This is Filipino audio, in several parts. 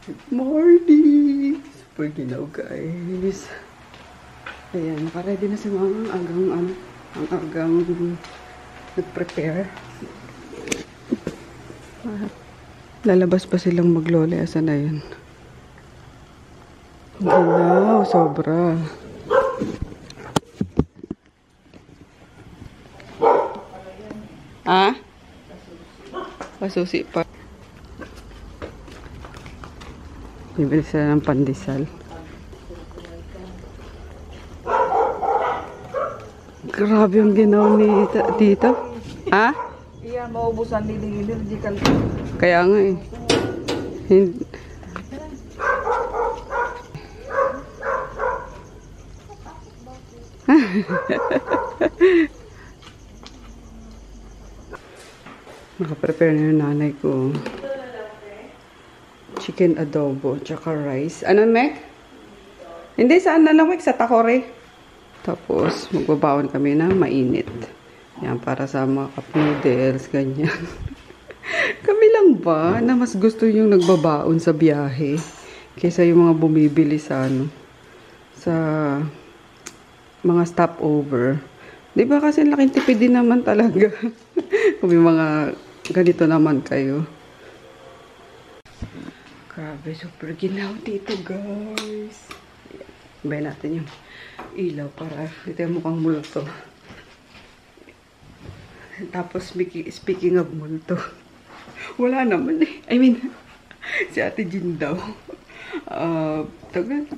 Good morning! Super ginaw guys. Ayan, nakaready na si mama. Ang agang nag-prepare. Lalabas pa silang maglole. Asan na yun? Ginaw, sobra. Ah? Pasusi pa. Bibili sila ng pandesal. Grabe yung ginaw ni dito. Ha? Iya, maubusan din allergical. Kaya nga eh. Hindi. Nakaprepare na yung nanay ko. Chicken adobo, tsaka rice. Ano, Mek? Hindi, saan na lang, Mek? Sa Takore. Tapos, magbabaon kami na mainit. Yan, para sa mga cup noodles, ganyan. Kami lang ba na mas gusto yung nagbabaon sa biyahe kaysa yung mga bumibili sa sa mga stopover. Di ba kasi laking tipid din naman talaga. Kung may mga ganito naman kayo. Grabe, super ginaw dito, guys. Bayan natin yung ilaw para dito yung mukhang multo. Tapos, speaking of multo, wala naman eh. I mean, si Ate Jean daw. Tagal.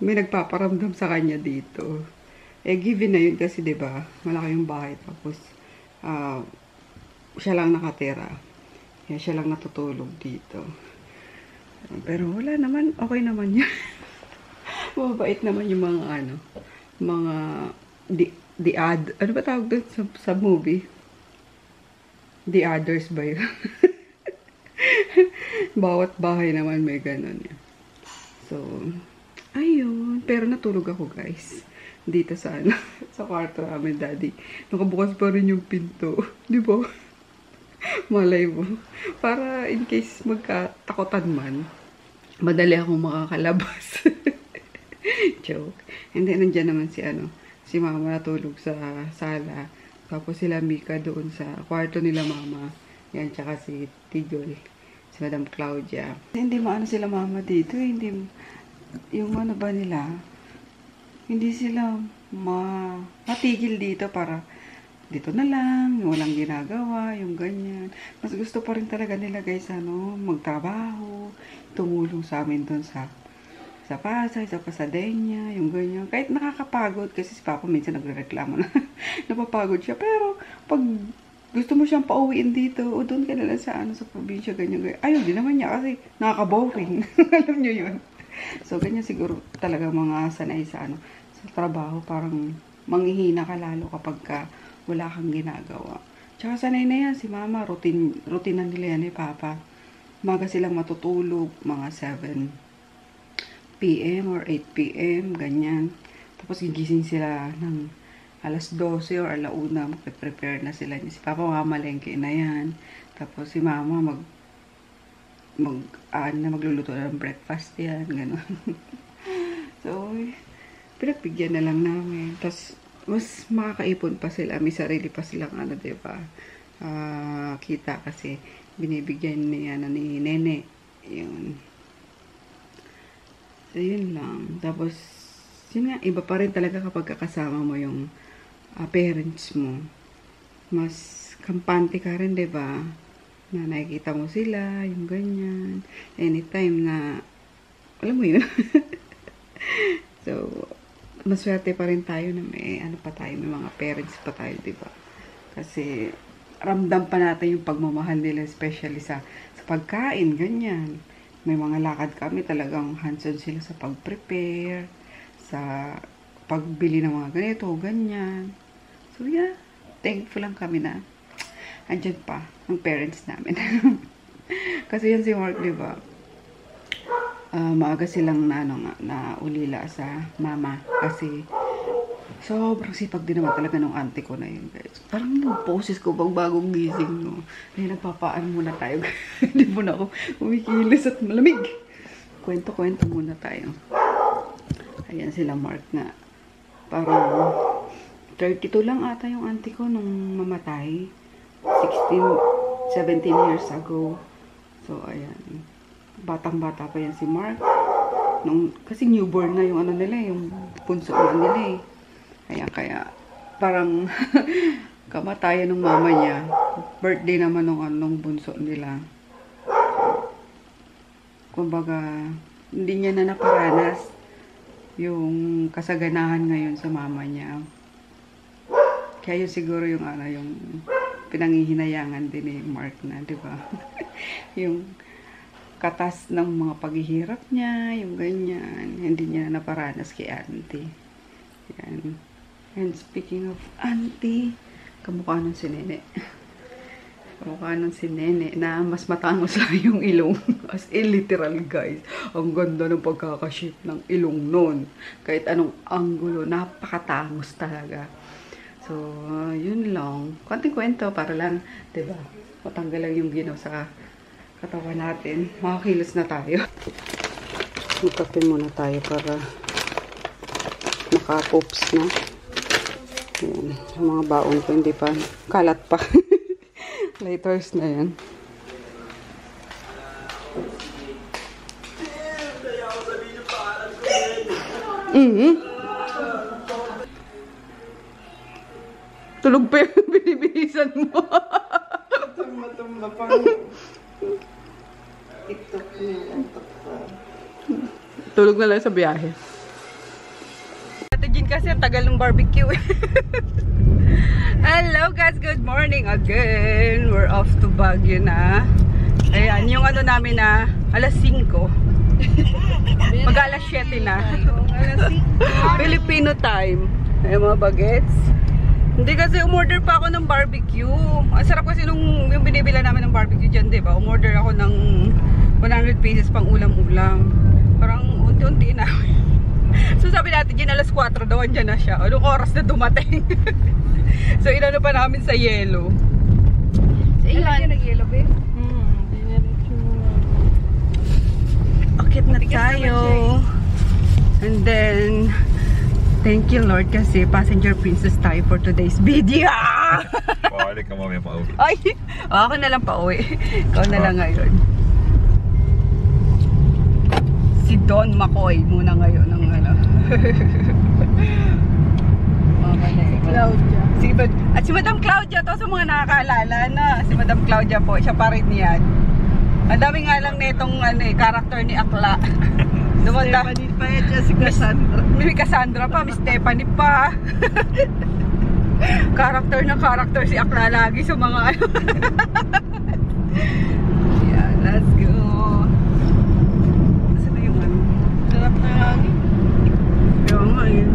May nagpaparamdam sa kanya dito. Eh, given na yun kasi, diba, malaki yung bahay. Tapos, siya lang nakatira. Kaya siya lang natutulog dito. Pero wala naman, okay naman yun. Mabait naman yung mga mga ano ba tawag doon sa movie? The Others ba yun? Bawat bahay naman may ganun. So, ayun. Pero natulog ako, guys. Dito sa sa kwarto namin, daddy. Nakabukas pa rin yung pinto. Di ba? Malay mo. Para in case magkatakotan man, madali akong makakalabas. Joke. And then, nandiyan naman si mama natulog sa sala. Tapos sila Mika doon sa kwarto nila mama. Yan, tsaka si Tigol. Si Madam Claudia. Hindi maano sila mama dito. Hindi, yung ano ba nila, hindi sila matigil dito para dito na lang, yung walang ginagawa, yung ganyan. Mas gusto pa rin talaga nila guys, magtrabaho, tumulong sa amin doon sa Pasay, sa Pasadena, yung ganyan. Kahit nakakapagod, kasi si Papa minsan nagre-reklamo na napapagod siya. Pero, pag gusto mo siyang pauwiin dito, o doon ka na lang sa probinsya, ganyan. Ayun, din naman niya kasi nakaka-boring. Alam niyo yun. So, ganyan siguro talaga mga sanay sa sa trabaho. Parang manghihina ka lalo kapag wala kang ginagawa. Tsaka sanay na yan, si Mama, routine na nila yan Papa. Maga silang matutulog, mga 7 PM or 8 PM, ganyan. Tapos gigising sila ng alas 12 or alauna, magpe-prepare na sila. Si Papa mamalengke na yan. Tapos si Mama magluluto na ng breakfast yan, gano'n. So, pinagbigyan na lang namin. Tapos, mas makakaipon pa sila. May sarili pa silang diba? Kita kasi binibigyan niya ni Nene. Yun. So, yun lang. Tapos, yun nga, iba pa rin talaga kapag kasama mo yung parents mo. Mas kampante ka rin, diba? Na nakikita mo sila, yung ganyan. Anytime na, alam mo yun. So, maswerte pa rin tayo na may may mga parents pa tayo, diba? Kasi, ramdam pa natin yung pagmamahal nila, especially sa pagkain, ganyan. May mga lakad kami, talagang hands-on sila sa pag-prepare, sa pagbili ng mga ganito, ganyan. So, yeah, thankful lang kami na andyan pa ang parents namin. Kasi yan si Mark, diba? Maaga silang na ulila sa mama. Kasi Sobrang sipag din naman talaga ng auntie ko na yun, guys. Parang yung poses ko bang bagong gising, no? Kaya nagpapaan muna tayo. Hindi muna ako umikilis at malamig. Kwento-kwento muna tayo. Ayan sila Mark nga. Parang 32 lang ata yung auntie ko nung mamatay. 17 years ago. So, ayan. Batang-bata pa yan si Mark. Kasi newborn na yung ano nila, yung punso na nila eh. Kaya parang kamatayan ng mama niya. Birthday naman nung bunso nila. Kumbaga, hindi niya na naparanas yung kasaganahan ngayon sa mama niya. Kaya yun siguro yung pinangihinayangan din ni Mark na, di ba? Yung katas ng mga paghihirap niya, yung ganyan. Hindi niya na naparanas kay auntie. Yan. And speaking of auntie, kamukha nun si Nene. Kamukha nun si Nene na mas matangos lang yung ilong. As in, literal guys. Ang ganda ng pagkakashape ng ilong nun. Kahit anong angulo, napakatangos talaga. So, yun lang. Konting kwento para lang, diba? Matanggal lang yung ginaw sa katawan natin. Makakilos na tayo. Magkape muna tayo para naka-poops na. Ayan. Yung mga baon ko hindi pa. Kalat pa. Lighters na yan. Tulog pa yung binibihisan mo. Tumba pang TikTok niya. Tulog na lang sa biyahe. Ate Jean kasi tagal ng barbecue. Hello guys, good morning again. We're off to Baguio na. Ayan, yung ano namin na alas 5. Mag alas 7 na. Filipino time. Ayan mga bagets. Hindi kasi umorder pa ako ng barbecue. Ang sarap kasi yung binibila namin ng barbecue dyan, diba? Umorder ako ng 100 pieces pang ulam-ulam. Parang unti-unti na. So sabi natin dyan, alas 4 daw, andyan na siya. Anong oras na dumating? So inano pa namin sa yelo. So ilan? Nag-yellow ba? Akit na tayo. And then thank you Lord kasi passenger princess tayo for today's video. Pwede ka mamaya pa uwi. Ay, ako na lang pa uwi. Ikaw na lang ngayon. Si Don McCoy muna ngayon ng ano. Claudia. At si Madam Claudia to sa mga nakakaalala na. Si Madam Claudia po, siya pa rin yan. Ang dami nga lang nitong character ni Akla. Dumanda. Stephanie pa yan dyan si Cassandra. May Cassandra pa, may Stephanie pa. Character si Akla lagi sa mga ano. Yeah, let's go. Saan na yung ano? Sarap na hangin. Kaya nga yun.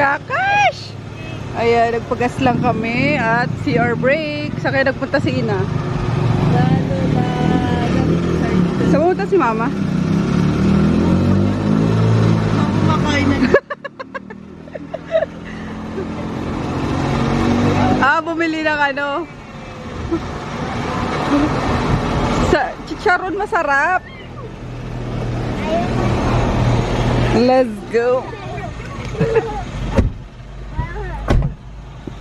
Kakash! Ayan, nagpagas lang kami at CR break. Saan kayo nagpunta si Ina? Saan pumunta si Mama? Kumakain na. Bumili ng ano? chicharon masarap. Let's go.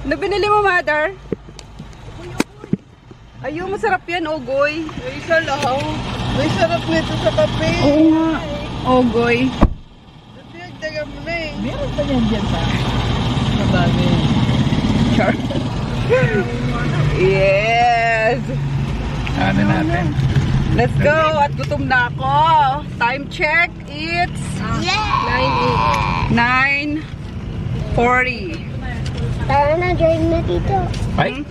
Ano binili mo, mother? Ayun, masarap yan, ogoy. May isa lang. May sarap nito sa kape. Oo nga. Ogoy. Dinagdagan mo na eh. Meron pa yan dyan sa madami. Char. Yes. Ano natin? Let's go. At gutom na ako. Time check. It's 9:40. Tara na, join na dito. Ay,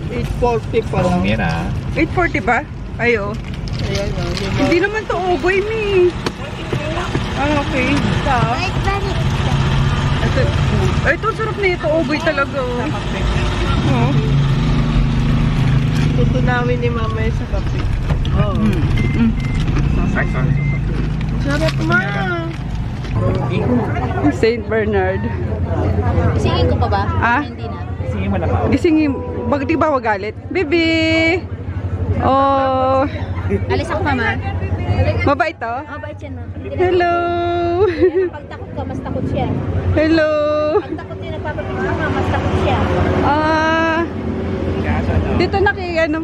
8:40 pa lang. yan ah. 8:40 ba? Ayo. Ayan o. Hindi naman to ogoy, mi. Ah, okay. Balik, balik. Ito, ay, ito, sarap na ito. Ogoy talaga. Oh. Tutunawin ni mama yung sa kape. Oo. Ay, sorry. Sarap ma. Saint Bernard. Singin ko pa ba? Ah? Hindi na. Sige mo na pa. Gisingin. Bakit di ba wagalit? Baby! Oh. Alis ako, mama. Mabait to? Oh, bait yan, mama. Hello! Pag takot ka, mas takot siya. Hello! Pag takot din nagpapapicture ka, mas takot siya. Ah. Dito na kay ano.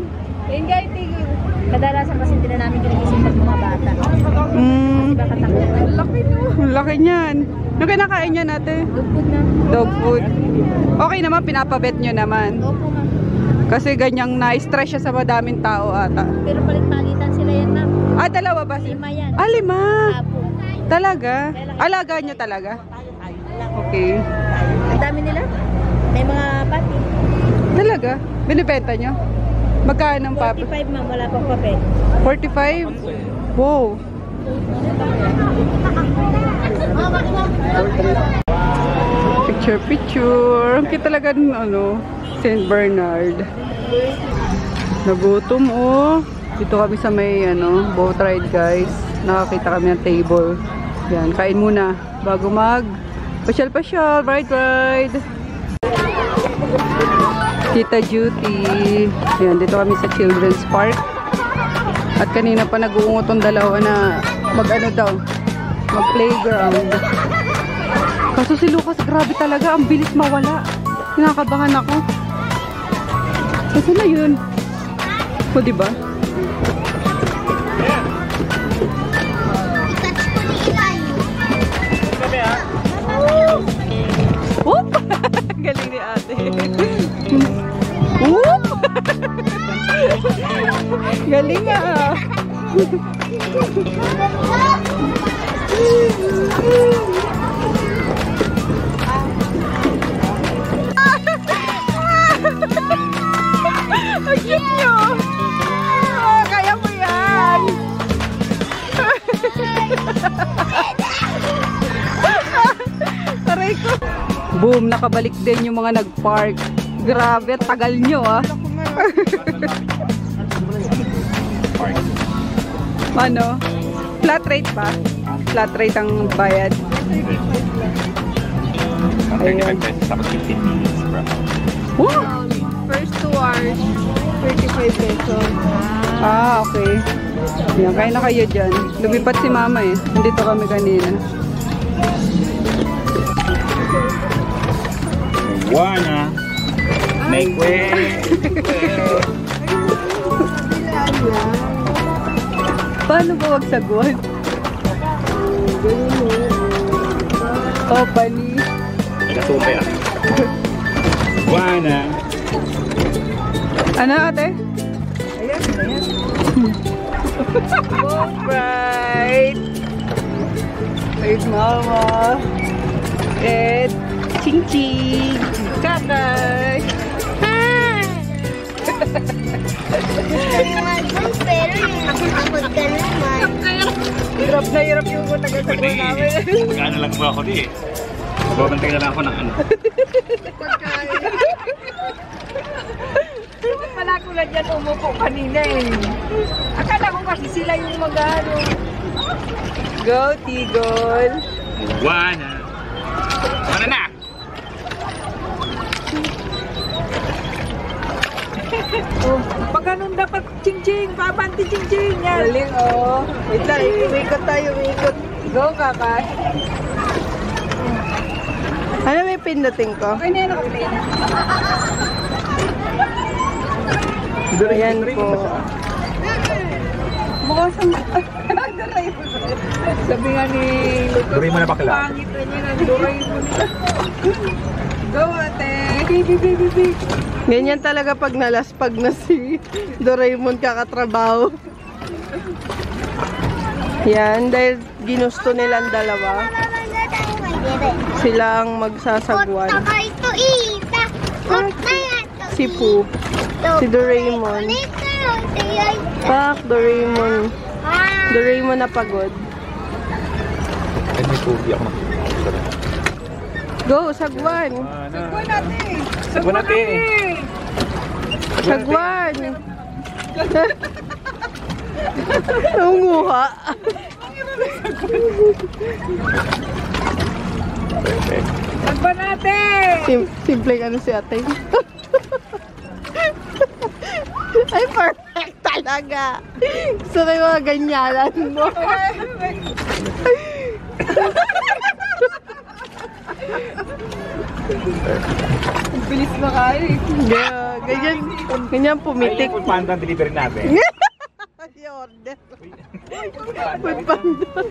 Ayun guys, tigil. Kadalasan kasi hindi na namin ginising pag mga bata. Baka takot. Laki no. Laki niyan. Ano kinakain niya natin? Dugpod na. Dog food. Okay naman, pinapabet nyo naman. Opo, ma'am. Kasi ganyang na-stress siya sa madaming tao ata. Pero palit-palitan sila yan, ma'am. Ah, dalawa ba? 5 yan. Ah, 5. Apo. Talaga? Alaga nyo talaga? Okay. Ang dami nila. May mga pati. Talaga? Binibenta nyo? Magkano ang papi? 45, ma'am. Wala pang papel. 45? Wow. Picture. Ang cute talaga ng ano, Saint Bernard. Nagutom oh. Dito kami sa may ano, boat ride guys. Nakakita kami ng table. Yan, kain muna bago mag pasyal-pasyal, ride. Tita Duty. Yan, dito kami sa Children's Park. At kanina pa nag-uungot ang dalawa na mag-ano daw, mag-playground. Kaso si Lucas, grabe talaga, ang bilis mawala. Kinakabahan ako. Kasi na yun. O, diba? Whoop! Galing ni ate. Whoop! Galing ah. Ang cute nyo. Oh, kaya mo yan. Aray ko. Boom, nakabalik din yung mga nag-park. Grabe, tagal nyo ah. Ano? Flat rate ba? Flat rate ang bayad. Ang 35 pesos, tapos 15 minutes, bro. Wow! First 2 hours, 35 pesos. Ah, okay. Yan, kaya na kayo dyan. Lumipat si mama eh. Nandito kami kanina. Wanna make way. Paano ba wag saguan? Oh, pani. Nagkasupe ah. Wanna. Ano ate? Ayan, ayan. Alright. Wait, mama. And ching ching. Kakay. Pero yung nakakapag ka naman. Hirap na hirap yung taga-saguan namin. Mag-ano lang po ako di eh. Babantay na lang ako ng ano. Wala ko na dyan umupo kanina eh. Akala ko kasi sila yung mag-ano. Go, Tigol. Wanna. Wanna na. Oh, pag ganun dapat ching-ching. Papanti ching-ching. Yan. Galing, oh. Wait lang, umikot tayo, umikot. Go, kakas. Ano may pindutin ko? Okay na yan, okay na. Ayan po. Mukha siyang... Sabi nga ni Lucas, Duray mo na bakla. pangit na niya ng duray mo nila. Go, ate. Baby. Ganyan talaga pag nalaspag na si Doraemon kakatrabaho. Yan, dahil ginusto nilang dalawa, sila ang magsasagwan. Si Pooh, si Doraemon. Pak, Doraemon. Doraemon na pagod. Ay, may tubi ako nakikita. Go, sagwan. Sagwan natin. Sagwan natin. Sagwan. Nangunguha. Perfect. Sagwan natin. Simpleng ano si ate. Ay, perfect talaga. Gusto ko yung mga ganyalan mo. Bilis na kayo eh. Yeah, ganyan pumitik. Ay, yung panda ang delivery natin. I-order. Food panda.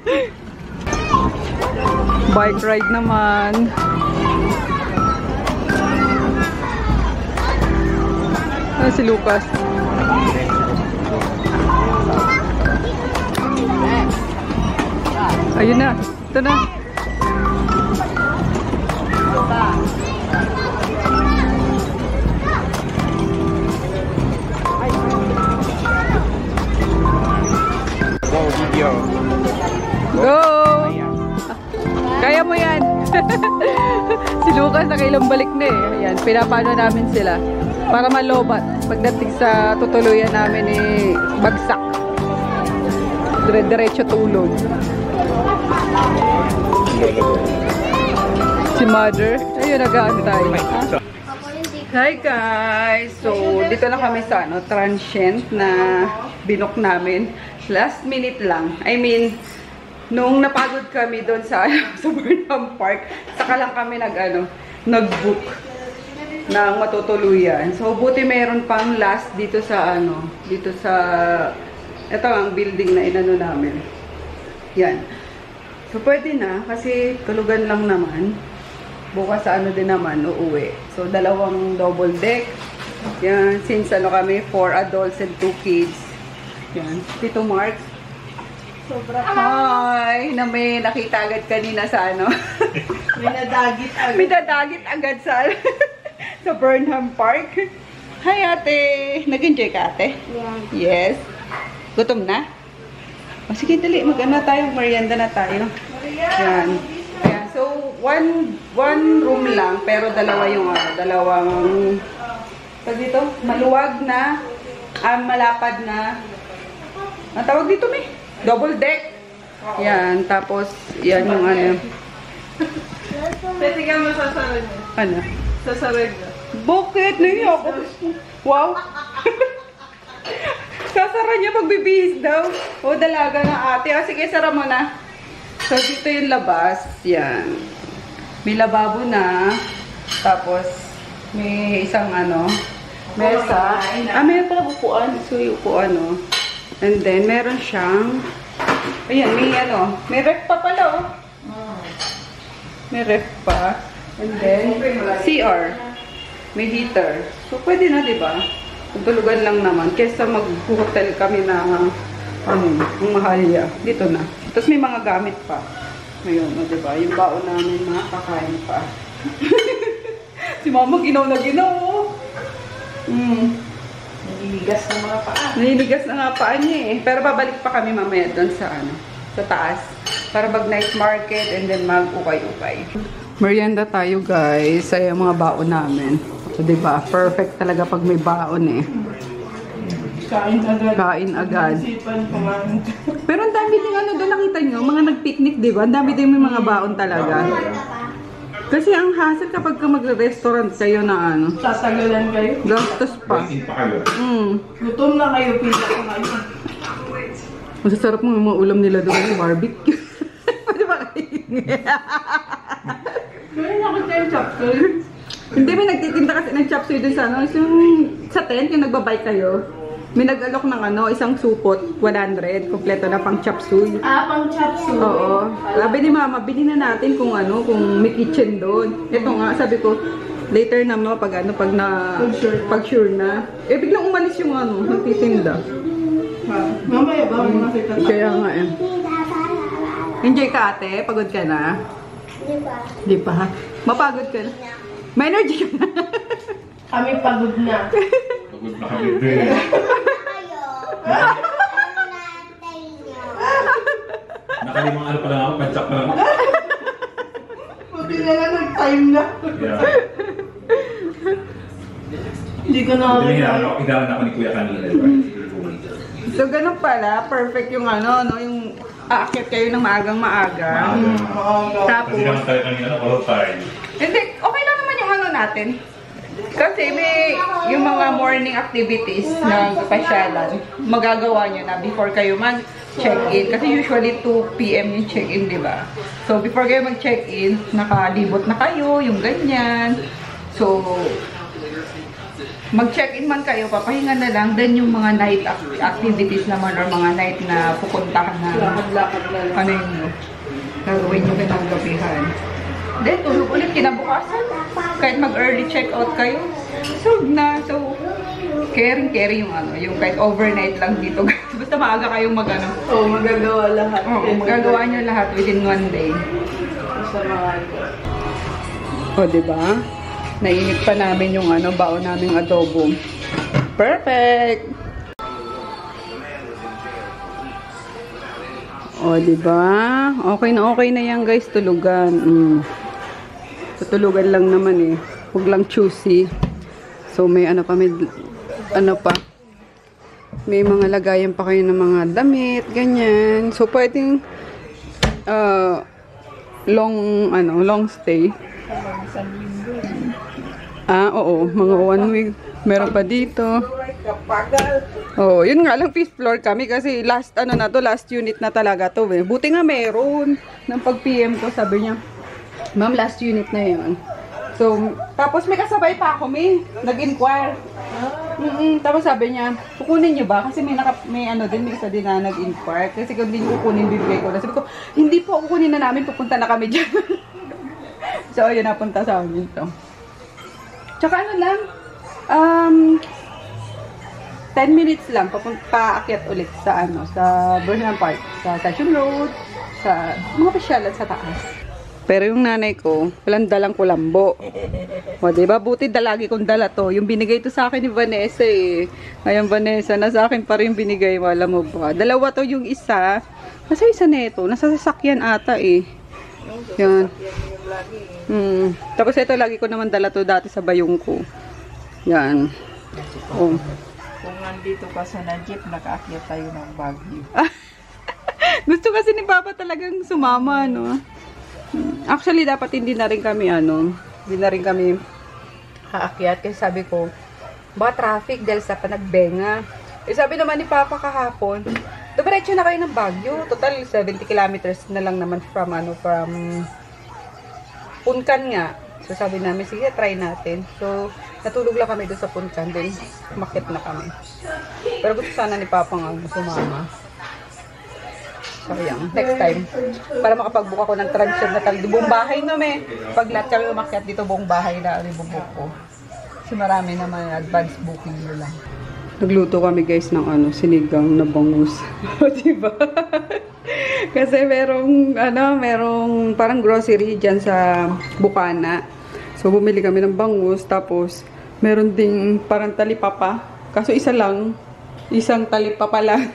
Bike ride naman. Ah, si Lucas. Ayun na. Ito na. Go, video. Go! Kaya mo yan. Si Lucas nakailang balik na eh. Ayan, pinapano namin sila. Para malobat. Pagdating sa tutuluyan namin eh, bagsak. Diretso tulog. Si Mother. Ayun, nag-ano tayo. Hi guys! So, dito na kami sa transient na binook namin. Last minute lang. I mean, nung napagod kami doon sa Burnham Park, saka lang kami nag-book ng matutuluyan. So, buti meron pang last dito sa ito ang building na inano namin. Yan. So, pwede na kasi tulugan lang naman. Bukas sa din naman, uuwi. So, 2 double deck. Yan. Since kami, 4 adults and 2 kids. Yan. Tito Mark. Sobra. Hi! Na may nakita agad kanina sa May nadagit agad. May dadagit agad sa sa Burnham Park. Hi ate! Nag-enjoy ka ate? Yeah. Yes. Gutom na? O sige, dali. Mag-ano tayo. Merienda na tayo. Yan. Yan. So, one room lang. Pero dalawang dito, maluwag na, malapad na. Ang tawag dito may? Double deck. Yan. Tapos, yan yung Pwede ka masasarag niya. Ano? Sasarag niya. Bakit? Naiya ako. Wow. Sasara niya pagbibihis daw. O, dalaga na ate. O, sige, sara mo na. So, dito yung labas. Yan. May lababo na. Tapos, may isang mesa. Meron pala upuan. So, yung upuan, And then, meron siyang, ayan, may ref pa pala, May ref pa. And then, CR. May heater. So, pwede na, diba? Tulugan lang naman. Kesa mag-hotel kami na, ang mahalya. Dito na. Tapos may mga gamit pa. Ngayon, diba? Yung baon namin, mga kakain pa. Si mama, ginaw na ginaw, Nililigas ng mga paa. Nililigas na nga paa niya eh. Pero babalik pa kami mamaya doon sa sa taas. Para mag-night market and then mag-ukay-ukay. Merienda tayo guys. Ay ang mga baon namin. So diba, perfect talaga pag may baon eh. Kain agad. Kain agad. Isipan kumain. Pero ang dami din doon nakita nyo. Mga nag-picnic diba? Ang dami din may mga baon talaga. Kasi ang hassle kapag ka magre-restaurant kayo na ano, Tatagalan kayo. gastos pa. Gutom na kayo, pila ko ngayon. Masasarap mo yung mga ulam nila doon, yung barbecue. Di ba kayo? Gawin ako tayo chapter. Hindi, may nagtitinda kasi ng chop suey dun sa ano. Yung, sa tent, yung nagbabike kayo, may nag-alok ng ano, isang supot, 100, kompleto na pang chop suey. Pang chop suey. Oo. Sabi ni Mama, bili na natin kung ano, kung may kitchen doon. Ito nga, sabi ko, later na mo pag ano, pag sure na. Eh, biglang umalis yung ano, nagtitinda. Mamaya ba ako nakita? Kaya nga eh. Enjoy ka ate? Pagod ka na? Di pa. Mapagod ka na? May energy ka na? Kami pagod na. Pagod na kami din. Nakalimang ano pa lang ako, pantsak pa lang ako. Buti na lang nag-time na. Yeah. Hindi ko na Hindi na hidahan ako ni Kuya kanina. So, ganun pala. Perfect yung ano, no? Yung aakyat kayo ng maagang maaga. Tapos, Kasi naman tayo kanina, all time. hindi, okay lang naman yung ano natin. Kasi may yung mga morning activities ng pasyalan, magagawa nyo na before kayo mag-check-in. Kasi usually 2 PM yung check-in, di ba? So, before kayo mag-check-in, nakalibot na kayo, yung ganyan. So, mag-check-in man kayo, papahinga na lang. Then yung mga night activities naman or mga night na pupuntahan na lakad na lang. ano yun, gagawin nyo ng gabihan. Then, tulog ulit kinabukasan. Kahit mag-early check-out kayo, solve na. So, caring yung ano, yung kahit overnight lang dito. Basta maaga kayong mag-ano. Oo, magagawa lahat. Oo, magagawa nyo lahat within 1 day. Sa mga O, diba? Nainit pa namin yung ano, baon naming adobo. Perfect! O, diba? Okay na yan, guys. Tulugan. Tutulugan lang naman eh. Huwag lang choosy. So, may ano pa, may mga lagayan pa kayo ng mga damit, ganyan. So, pwedeng long stay. Oo. Mga 1 week. Meron pa dito. Oh, yun nga lang 5th floor kami kasi last unit na talaga to eh. Buti nga meron. Nang pag PM ko, sabi niya, Ma'am, last unit na yun. So, tapos may kasabay pa ako, nag-inquire. Tapos sabi niya, kukunin niyo ba? Kasi may isa din na nag-inquire. Kasi kung hindi niyo kukunin, bibigay ko na. Sabi ko, hindi po, kukunin na namin, pupunta na kami dyan. So, ayun, napunta sa amin to. Tsaka ano lang, 10 minutes lang, paakyat ulit sa Burnham Park, sa Station Road, sa mga pasyalan sa taas. Pero yung nanay ko, walang dalang kulambo. O, diba? Buti dalagi kong dala to. Yung binigay to sa akin ni Vanessa eh. Ngayon, Vanessa, nasa akin pa rin binigay mo. Alam mo ba? Dalawa to yung isa. Nasa isa neto. Nasa sasakyan ata eh. Yan. Tapos ito, lagi ko naman dala to dati sa bayong ko. Yan. Oh. Kung nandito ka sa na-jeep, nakaakyat tayo ng Baguio. Gusto kasi ni Papa talagang sumama, no? Actually, dapat hindi na rin kami, haakyat. Kasi sabi ko, baka traffic dahil sa panagbenga. Eh, sabi naman ni Papa kahapon, diretso na kayo ng Baguio. Total, 70 kilometers na lang naman from Punkan nga. So, sabi namin, sige, try natin. So, natulog lang kami doon sa Punkan. Then, makit na kami. Pero gusto sana ni Papa nga sumama. Sayang. Next time. Para makapag-book ako ng transfer na talaga. Buong bahay naman Pag lahat kami umakyat dito, buong bahay na i-book ko. Kasi marami naman advance booking nyo lang. Nagluto kami guys ng sinigang na bangus. Diba? Kasi merong parang grocery dyan sa Bukana. So bumili kami ng bangus. Tapos meron ding parang talipapa. Kaso isang talipapa lang.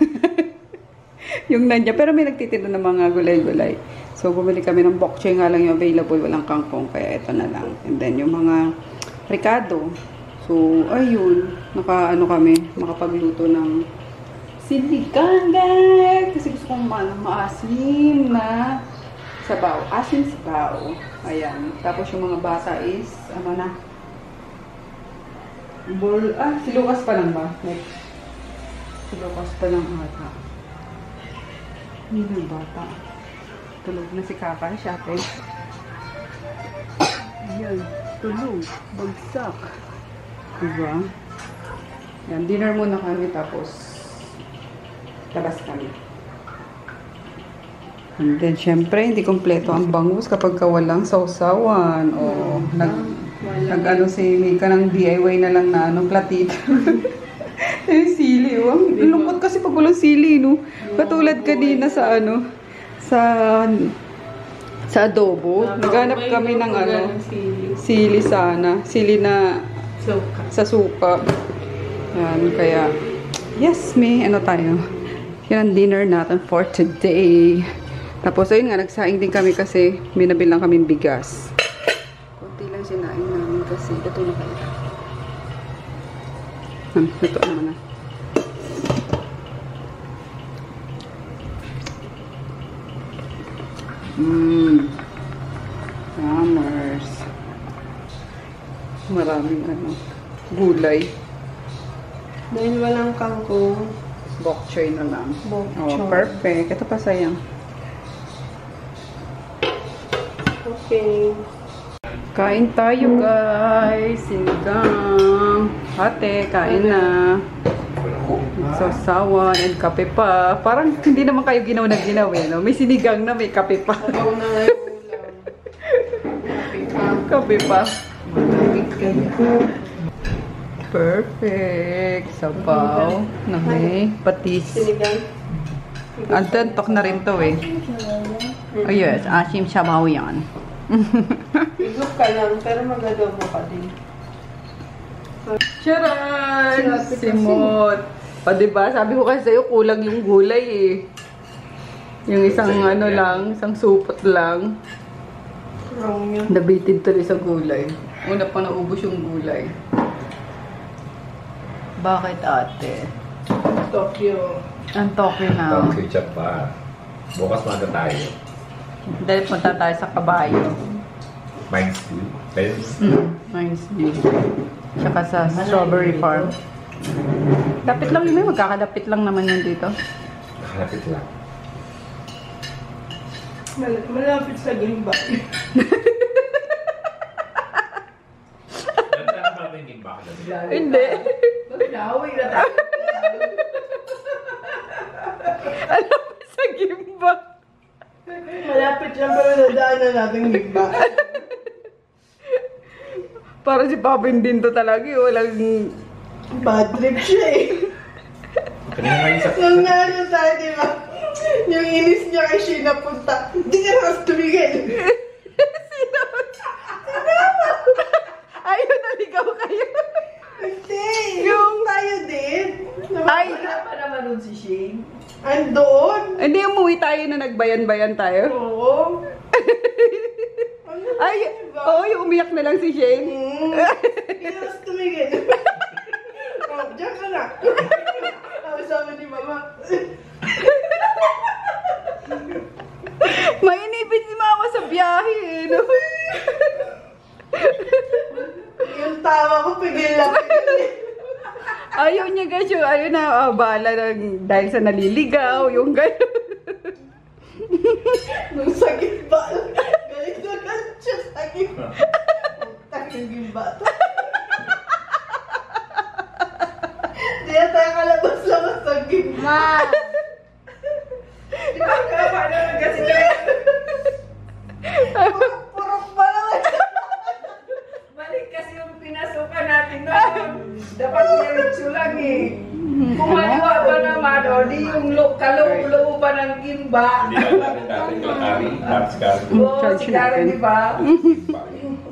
Yung nandiyan. Pero may nagtitinda ng mga gulay-gulay. So, bumili kami ng bok choy nga lang yung available. Walang kangkong. Kaya ito na lang. And then, yung mga ricado. So, ayun. Makapagluto ng sinigang, guys. Kasi gusto kong maasim na sabaw. Asin sabaw. Ayan. Tapos yung mga bata is, ano na? Si Lucas pa lang ba? Like, si Lucas pa lang ata. Hindi na bata. Tulog na si Kaka, syate. Ayan. Tulog. Bagsak. Diba? Yan. Dinner muna kami tapos labas kami. And then, syempre, hindi kompleto ang bangus kapag walang sausawan. O, nag-ano si Mika ng DIY na lang na platito. Yung sili, oh. Ang lungkot kasi pag walang sili, no? Katulad kanina sa sa adobo. Naghanap kami ng sili sana. Sili na sa suka. Yan, kaya, yes, ano tayo. Yan ang dinner natin for today. Tapos, ayun nga, nagsaing din kami kasi may nabilang kaming bigas. Kunti lang sinaing namin kasi ito na kayo. Ito naman na. Yummers. Maraming gulay. Dahil walang kangkong. Bok choy na lang. Bok Oh, choy. perfect. Ito pa sayang. Okay. Kain tayo, guys. Sinigang. Ate, kain na. Sasawan and kape pa. Parang hindi naman kayo ginaw na ginaw eh, no? May sinigang na, may kape pa. Sabaw na nga yung ulam. Kape pa. Perfect. Sabaw na may patis. Sinigang. Antok na rin to eh. Oh yes, asim sabaw yan. Igop ka lang, pero mag-adobo ka din. Charan! Simot! O diba, sabi ko kasi sa'yo, kulang yung gulay eh. Yung isang isang supot lang. Wrong yun. Nabitin tuloy sa gulay. Una pa naubos yung gulay. Bakit ate? Tokyo. Ang Tokyo na. Pang ketchup pa. Bukas maga tayo. Dahil punta tayo sa kabayo. Mines View. Mines View. Tsaka sa Strawberry Farm. Dapit lang yun, magkakadapit lang naman yun dito. Nakalapit lang. Malapit sa gimba. Ganda na ba yung gimba? Hindi. Naaway na tayo. Alam mo sa gimba. Malapit lang pero nadaanan natin gimba. Para si Papin din to talaga eh. Walang... Bad trip siya eh. Kanina nga yung sa... Nung nga yun tayo, di ba? Yung inis niya kay Sheena punta. Hindi ka nakas tumigil. Ayun, naligaw kayo. Hindi. Yung- tayo din. Ay! Wala pa naman nun si Shane. Andoon. Hindi, umuwi tayo na nagbayan-bayan tayo. Oo. Ay, oo, yung umiyak na lang si Shane. Hindi ka nakas tumigil. Oh, diyan ka na. Sabi ni Mama. Mainipin si Mama sa biyahe eh, no? Yung tawa ko, pigil lang. Ayaw niya guys yung, ayaw na, bahala ng, dahil sa naliligaw, yung gano'n. Nung sa gimba. Galit na galit siya sa gimba. Pagtang yung gimba to. Di na tayo kalabas-labas sa gimba. Di ba kama na kasi tayo? Purok pa naman. Balik kasi yung pinasukan natin noon. Dapat diretso lang eh. Kumaliwa ba naman o di yung kaloob-looban ng gimba. Hindi lang natin dati kalakari. Parts kari. Oo, si Karen, di ba?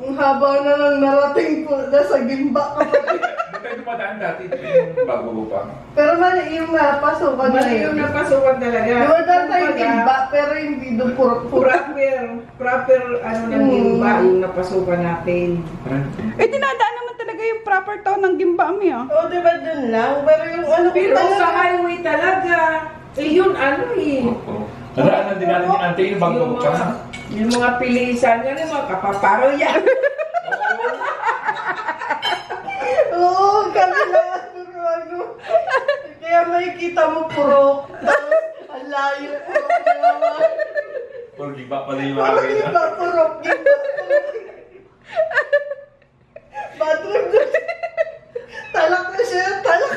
Ang haba na lang narating po na sa gimba ka. Doon tayo dumadaan dati. Yung bago pa. Pero mali yung napasukan na Mali yung napasukan talaga. Dumadaan tayo gimba, pero hindi doon purok-purok. Proper ano ng gimba yung napasukan natin. Eh, dinadaan naman talaga yung proper town ng Gimbami, ah. Oo, diba dun lang? Pero yung ano ko Pero talaga. sa highway talaga, eh yun ano eh. Nadaanan din natin yung ante yung bago Yung tsaka. Yung mga pilisan yan, yung mga kapaparo yan. Oo, kami lahat pero ano. Kaya makikita mo purok. Tapos, ang layo purok na naman. Puro giba pala yung Parang mga iba purok, iba purok. Bathroom na. Talak na siya, talak.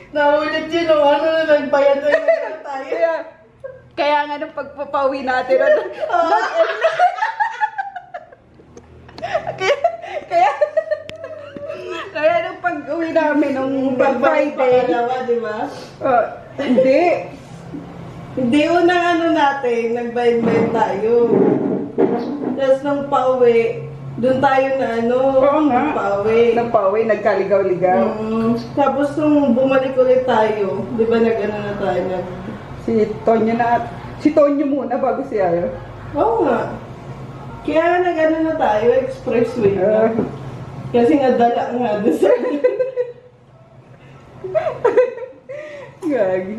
Naulit yun, o ano na nagbayad na tayo. Kaya nga nung pagpapawi natin, ano, kaya nung pag-uwi namin nung Pagbalik Friday, pangalawa, di ba? hindi. Hindi unang ano natin, nagbayad-bayad tayo. Tapos nung pauwi, doon tayo na ano, Oo nga. pauwi. Nagpauwi, nagkaligaw-ligaw. Tapos nung bumalik ulit tayo, di ba nag-ano na tayo? Si Tonyo muna bago si Ayo. Oo nga. Kaya nag-ano na tayo, expressway na. Kasi nga dala nga doon sa... Gagi.